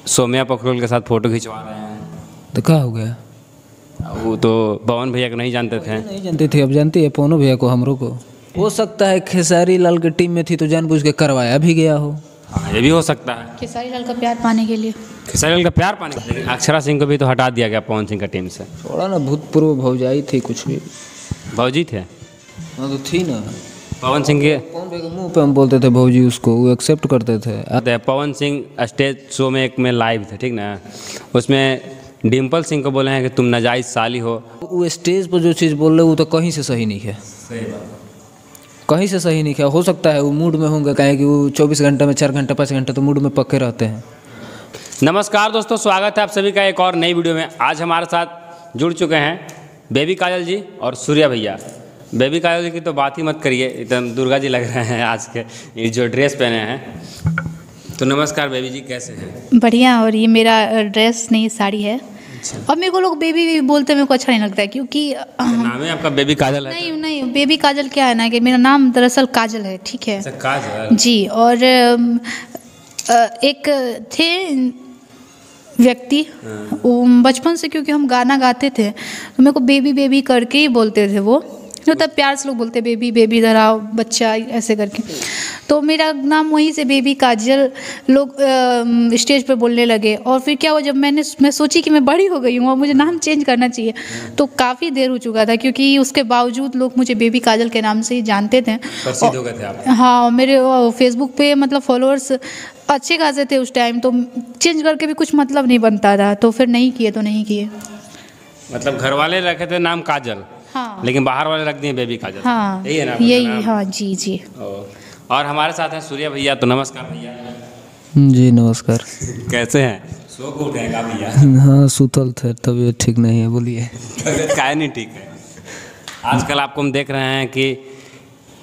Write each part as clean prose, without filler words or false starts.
सोम्या पोखरेल के साथ फ़ोटो खिंचवा रहे हैं। तो क्या हो गया? वो तो पवन भैया को नहीं जानते थे। नहीं जानते थे, अब जानती है पवनो भैया को, हमरों को। हो सकता है खेसारी लाल के टीम में थी तो जानबूझ के करवाया भी गया हो। हाँ, ये भी हो सकता है। खेसारी लाल का प्यार पाने के लिए। खेसारी लाल का प्यार पाने के लिए अक्षरा सिंह को भी तो हटा दिया गया पवन सिंह का टीम से। थोड़ा ना भूतपूर्व भौजाई थी कुछ भी। भौजी थे। हाँ तो थी ना। पवन सिंह के पवन भैया के मुँह पे हम बोलते थे भौजी, उसको वो एक्सेप्ट करते थे। पवन सिंह स्टेज शो में एक में लाइव थे, ठीक ना। उसमें डिम्पल सिंह को बोले हैं कि तुम नाजायज़ साली हो। वो स्टेज पर जो चीज़ बोल रहे वो तो कहीं से सही नहीं है। सही बात। कहीं से सही नहीं है। हो सकता है वो मूड में होंगे, कहें कि वो 24 घंटे में 4 घंटे 5 घंटे तो मूड में पक्के रहते हैं। नमस्कार दोस्तों, स्वागत है आप सभी का एक और नई वीडियो में। आज हमारे साथ जुड़ चुके हैं बेबी काजल जी और सूर्या भैया। बेबी काजल जी की तो बात ही मत करिए, एकदम दुर्गा जी लग रहे हैं आज के ये जो ड्रेस पहने हैं। तो नमस्कार बेबी जी, कैसे हैं? बढ़िया। और ये मेरा ड्रेस नहीं साड़ी है। और मेरे को लोग बेबी बोलते मेरे को अच्छा नहीं लगता है, क्योंकि नाम है आपका बेबी काजल है? नहीं, बेबी काजल क्या है ना कि मेरा नाम दरअसल काजल है, ठीक है? काजल जी। और एक थे व्यक्ति, बचपन से क्योंकि हम गाना गाते थे तो मेरे को बेबी बेबी करके ही बोलते थे। वो जो तब प्यार से लोग बोलते बेबी बेबी इधर आओ बच्चा, ऐसे करके। तो मेरा नाम वहीं से बेबी काजल लोग स्टेज पर बोलने लगे। और फिर क्या हुआ, जब मैं सोची कि मैं बड़ी हो गई हूँ और मुझे नाम चेंज करना चाहिए, तो काफ़ी देर हो चुका था, क्योंकि उसके बावजूद लोग मुझे बेबी काजल के नाम से ही जानते थे। प्रसिद्ध हो गए थे आप? हाँ, मेरे फेसबुक पे मतलब फॉलोअर्स अच्छे खासे थे उस टाइम, तो चेंज करके भी कुछ मतलब नहीं बनता था, तो फिर नहीं किए। मतलब घर वाले रखे थे नाम काजल, हाँ, लेकिन बाहर वाले रख दिए बेबी काजल। हाँ, यही है ना? यही, हाँ जी। और हमारे साथ हैं सूर्या भैया। तो नमस्कार भैया जी नमस्कार। कैसे हैं? सो को उठेगा भैया? हाँ सुतल थे, तबीयत ठीक नहीं है, बोलिए। काहे नहीं ठीक है? आजकल आपको हम देख रहे हैं कि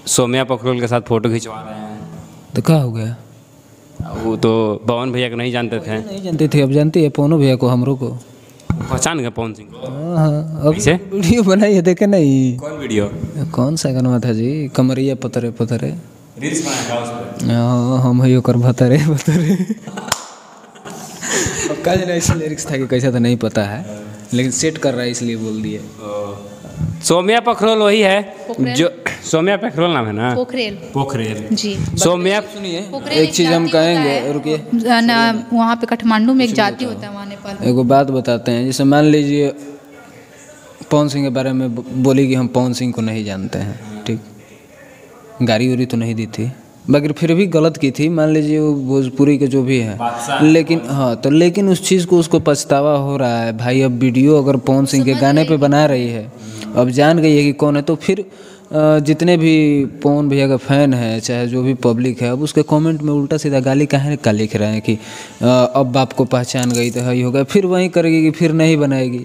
सोम्या पोखरेल के साथ फ़ोटो खिंचवा रहे हैं। तो क्या हो गया? वो तो पवन भैया को नहीं जानते थे। नहीं जानते थे, अब जानती है पवनो भैया को, हमरों को। पहचान गए पवन सिंह को? हाँ, अब कैसे? वीडियो बनाई है, देखे नहीं? कौन वीडियो? कौन सा गाना था जी? कमरिया पतरे पतरे। रील्स बनाया था उस पे? हाँ, हम ही ओकर भतरे भतरे। अब का जना ऐसा लिरिक्स था कि कैसा था नहीं पता है, लेकिन सेट कर रहा है इसलिए बोल दिए। सोम्या पोखरेल वही है पोखरेल? जो सोम्या पोखरेल नाम है ना? पोखरेल जी। सोम्या। सुनिए, पोखरेल एक चीज़ हम जाति होता कहेंगे, है। रुकिए। ना वहाँ पे काठमांडू में एक जाति होता है, वहाँ नेपाल में। एगो बात बताते हैं, जैसे मान लीजिए पवन सिंह के बारे में बोली कि हम पवन सिंह को नहीं जानते हैं, ठीक, गाड़ी उरी तो नहीं दी थी, मगर फिर भी गलत की थी, मान लीजिए वो भोजपुरी के जो भी है, लेकिन हाँ तो लेकिन उस चीज़ को उसको पछतावा हो रहा है। भाई अब वीडियो अगर पवन सिंह के गाने पे बना रही है, अब जान गई है कि कौन है, तो फिर जितने भी पवन भैया का फ़ैन है, चाहे जो भी पब्लिक है, अब उसके कमेंट में उल्टा सीधा गाली काहे का लिख रहे हैं कि अब बाप को पहचान गई तो है हो गया, फिर वहीं करेगी कि फिर नहीं बनाएगी।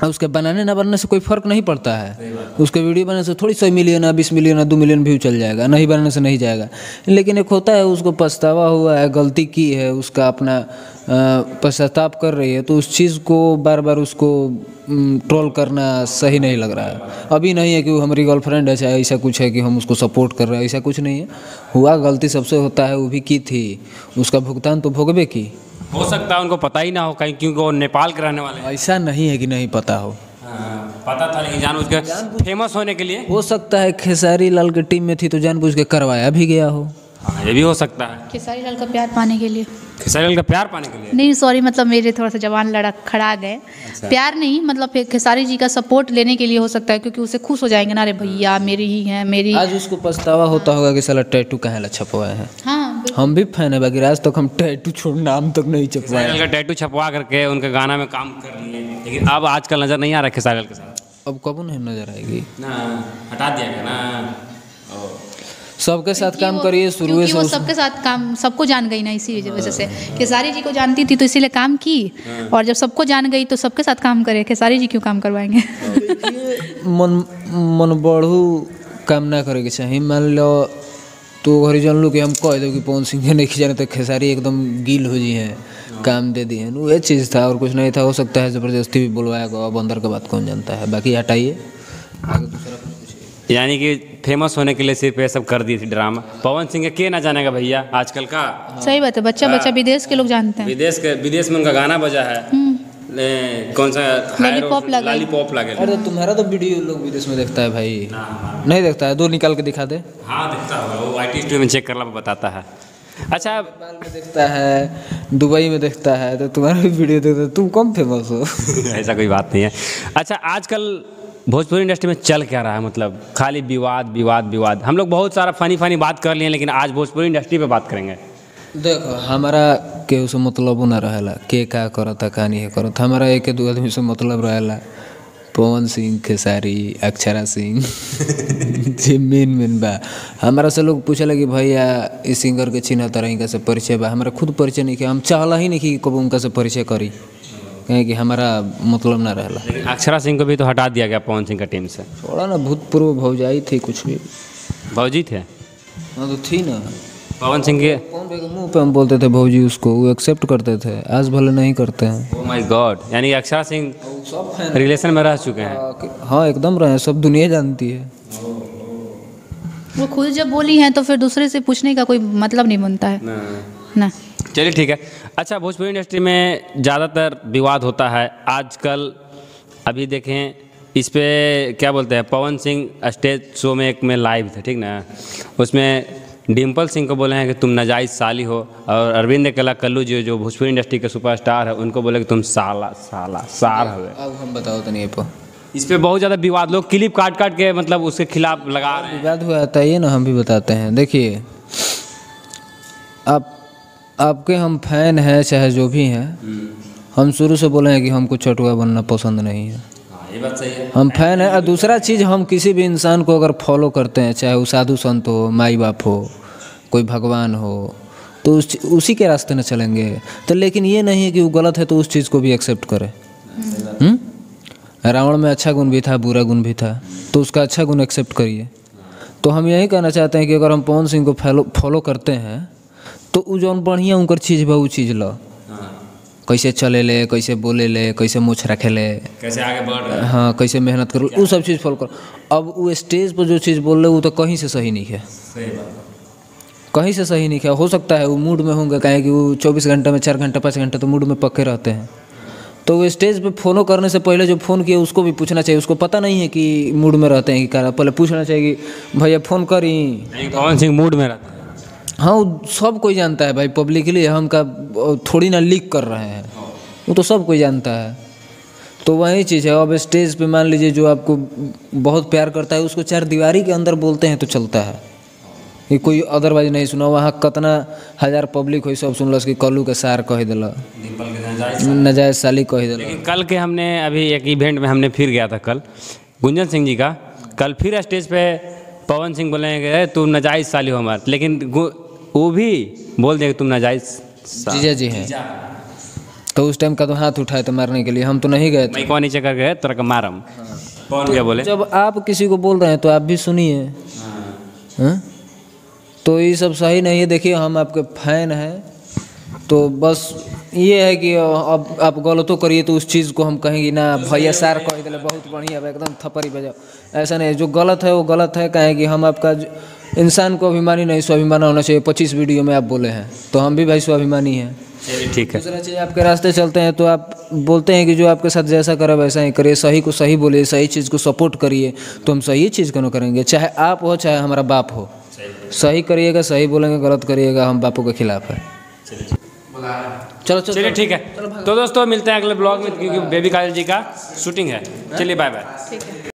उसके बनाने ना बनने से कोई फ़र्क नहीं पड़ता है। उसके वीडियो बनाने से थोड़ी 100 मिलियन 20 मिलियन 2 मिलियन व्यू चल जाएगा, नहीं बनाने से नहीं जाएगा। लेकिन एक होता है उसको पछतावा हुआ है, गलती की है, उसका अपना पश्चाताप कर रही है, तो उस चीज़ को बार बार उसको ट्रोल करना सही नहीं लग रहा है। अभी नहीं है कि वो हमारी गर्लफ्रेंड है, चाहे ऐसा कुछ है कि हम उसको सपोर्ट कर रहे हैं, ऐसा कुछ नहीं है। हुआ गलती सबसे होता है, वो भी की थी, उसका भुगतान तो भोगबे की। हो सकता है उनको पता ही ना हो कहीं, क्योंकि वो नेपाल के रहने वाले हैं। ऐसा नहीं है कि नहीं पता हो। पता था, लेकिन जानबूझ के फेमस होने के लिए। हो सकता है खेसारी लाल के टीम में थी तो जानबूझ के करवाया भी गया हो। हाँ, ये भी हो सकता है। खेसारी लाल का प्यार पाने के लिए। खेसारी लाल का प्यार पाने के लिए? नहीं सॉरी, मतलब मेरे थोड़ा सा जवान लड़क खड़ा गए। प्यार नहीं, मतलब खेसारी जी का सपोर्ट लेने के लिए हो सकता है, क्योंकि उसे खुश हो जाएंगे ना, अरे भैया मेरी ही है मेरी। आज उसको पछतावा होता होगा कि साला टैटू कहाँ ला छपवाए हैं। हाँ, हम भी फैन है, बाकी आज तक हम टैटू छोड़ नाम तक नहीं खेसारी छपवाए। लाल का टैटू छपवा करके उनके गाना में काम कर लिए, लेकिन अब आजकल नज़र नहीं आ रहा खेसारी लाल के साथ। अब कब नहीं नजर आएगी ना, हटा दिया गया ना। सबके साथ काम करिए शुरू क्योंकि से। वो सबके साथ काम, सबको जान गई ना, इसी वजह से। खेसारी जी को जानती थी तो इसीलिए काम की, और जब सबको जान गई तो सबके साथ काम करे, खेसारी जी क्यों काम करवाएंगे? मन बढ़ू काम ना करे के चाहिए। मान लो तो घर जान लो कि हम कह दो कि पवन सिंह के नहीं जाने, तो खेसारी एकदम गील हो जी हैं, काम दे दिए। वो चीज़ था और कुछ नहीं था। हो सकता है ज़बरदस्ती भी बुलवाया गया, अब अंदर का बात कौन जानता है। बाकी हटाइए, आगे दूसरा। यानी कि फेमस होने के लिए सिर्फ ये सब कर दी थी ड्रामा। पवन सिंह के ना जानेगा भैया आजकल का। सही बात है, बच्चा विदेश के लोग जानते हैं। विदेश में उनका गाना बजा है। कौन सा लॉलीपॉप लगा, लॉलीपॉप लगे। अरे तो तुम्हारा तो वीडियो लोग विदेश में देखता है भाई, नहीं देखता है? 2 निकाल के दिखा दे। हाँ देखता होगा, वो IT स्टूडियो में चेक करना बताता है। अच्छा, नेपाल में देखता है, दुबई में देखता है, तो तुम्हारा भी वीडियो देखता है, तुम कम फेमस हो। ऐसा कोई बात नहीं है। अच्छा, आजकल भोजपुरी इंडस्ट्री में चल क्या रहा है? मतलब खाली विवाद विवाद विवाद। हम लोग बहुत सारा फनी बात कर लिए, लेकिन आज भोजपुरी इंडस्ट्री पे बात करेंगे। देखो, हमारा केहू से मतलब ना रहेला के का करता का नहीं करत। हमारा एक 2 आदमी से मतलब रहेला, पवन सिंह, खेसारी, अक्षरा सिंह। जे मेन बा। हमारा से लोग पूछेला कि भैया इस सिंगर के चिन्ह तरह इनका से परिचय बा। हमारा खुद परिचय नहीं किया, हम चाहला ही नहीं कि कब उनका से परिचय करी, कहें कि हमारा मतलब ना रहेला। लेकिन अक्षरा सिंह को भी तो हटा दिया गया पवन सिंह का टीम से। थोड़ा ना भूतपूर्व भौजाई थी, कुछ भी भौजी थे। हाँ तो थी ना। पवन सिंह के कौन मुंह पे हम बोलते थे भौजी, उसको वो एक्सेप्ट करते थे, आज भले नहीं करते हैं। ओह माय गॉड, यानी कि अक्षरा सिंह रिलेशन में रह चुके हैं। हाँ एकदम रहे, सब दुनिया जानती है। वो खुद जब बोली हैं तो फिर दूसरे से पूछने का कोई मतलब नहीं बनता है ना। चलिए ठीक है। अच्छा, भोजपुरी इंडस्ट्री में ज़्यादातर विवाद होता है आजकल। अभी देखें, इस पे क्या बोलते हैं, पवन सिंह स्टेज शो में एक में लाइव थे, ठीक ना? उसमें डिम्पल सिंह को बोले हैं कि तुम नाजायज़ साली हो, और अरविंद केला कल्लू जी जो भोजपुरी इंडस्ट्री के सुपरस्टार है, उनको बोले कि तुम सार हो। अब हम बताओ तो नहीं पर इस पे बहुत ज़्यादा विवाद, लोग क्लिप काट के मतलब उसके खिलाफ लगा रहे हैं। विवाद हुआ था ये ना, हम भी बताते हैं। देखिए, आपके हम फैन हैं चाहे जो भी हैं, हम शुरू से बोले हैं कि हमको चटुआ बनना पसंद नहीं है। ये बात सही है, हम फैन हैं। और दूसरा चीज़, हम किसी भी इंसान को अगर फॉलो करते हैं, चाहे वो साधु संत हो, माई बाप हो, कोई भगवान हो, तो उसी के रास्ते में चलेंगे। तो लेकिन ये नहीं है कि वो गलत है तो उस चीज़ को भी एक्सेप्ट करें। रावण में अच्छा गुण भी था, बुरा गुण भी था, तो उसका अच्छा गुण एक्सेप्ट करिए। तो हम यही कहना चाहते हैं कि अगर हम पवन सिंह को फॉलो करते हैं तो वो जो बढ़िया उनकर चीज़ बा वो चीज़ लो, कैसे चले ले, कैसे बोले ले, कैसे मुँछ रखे ले, कैसे आगे बढ़ रहे हैं। हाँ, कैसे मेहनत करो, वो सब चीज़ फॉलो करो। अब वो स्टेज पर जो चीज़ बोल रहे वो तो कहीं से सही नहीं है, सही बात, कहीं से सही नहीं है। हो सकता है वो मूड में होंगे, कहें कि वो 24 घंटे में 4 घंटा 5 घंटा तो मूड में पक्के रहते हैं। तो वो स्टेज पे फ़ोन करने से पहले जो फ़ोन किए उसको भी पूछना चाहिए। उसको पता नहीं है कि मूड में रहते हैं कि क्या, पहले पूछना चाहिए कि भैया फ़ोन करी। पवन सिंह मूड में रहता है। हाँ, वो सब कोई जानता है भाई, पब्लिकली हम का थोड़ी ना लीक कर रहे हैं, वो तो सब कोई जानता है। तो वही चीज़ है। अब स्टेज पे मान लीजिए जो आपको बहुत प्यार करता है उसको 4 दीवारी के अंदर बोलते हैं तो चलता है, ये कोई अदरवाइज नहीं सुना। वहाँ कितना हजार पब्लिक हो सब सुनलस कि कल्लू के सार कह दिला, नाजायज साली कह दिला। लेकिन कल के हमने अभी एक इवेंट में हमने फिर गया था, कल गुंजन सिंह जी का, कल फिर स्टेज पे पवन सिंह बोलेंगे तू नाजायज साली हो हमारे, लेकिन वो भी बोल देंगे तुम नाजायज जीजा जी हैं। तो उस टाइम का तो हाथ उठाए थे मारने के लिए, हम तो नहीं गए थे। माइकवा नीचे कर गए तरह का मारम। कौन क्या बोले? जब आप किसी को बोल रहे हैं तो आप भी सुनिए। तो ये सब सही नहीं है। देखिए, हम आपके फैन हैं, तो बस ये है कि अब आप गलतों करिए तो उस चीज़ को हम कहेंगे ना भैया सार कह दिले बहुत बढ़िया, एकदम थप्पड़ी बजाओ, ऐसा नहीं। जो गलत है वो गलत है, कहेंगे हम आपका इंसान को अभिमानी नहीं स्वाभिमानी होना चाहिए। 25 वीडियो में आप बोले हैं तो हम भी भाई स्वाभिमानी हैं। ठीक है। दूसरा चीज़, आपके रास्ते चलते हैं तो आप बोलते हैं कि जो आपके साथ जैसा करे वैसा ही करिए, सही को सही बोलिए, सही चीज़ को सपोर्ट करिए, तो हम सही चीज़ क्यों करेंगे, चाहे आप हो चाहे हमारा बाप हो। सही करिएगा, सही बोलेंगे, गलत करिएगा हम बापों के खिलाफ है। चलो चलिए ठीक है। तो दोस्तों मिलते हैं अगले ब्लॉग में, क्योंकि बेबी काजल जी का शूटिंग है। चलिए बाय बाय।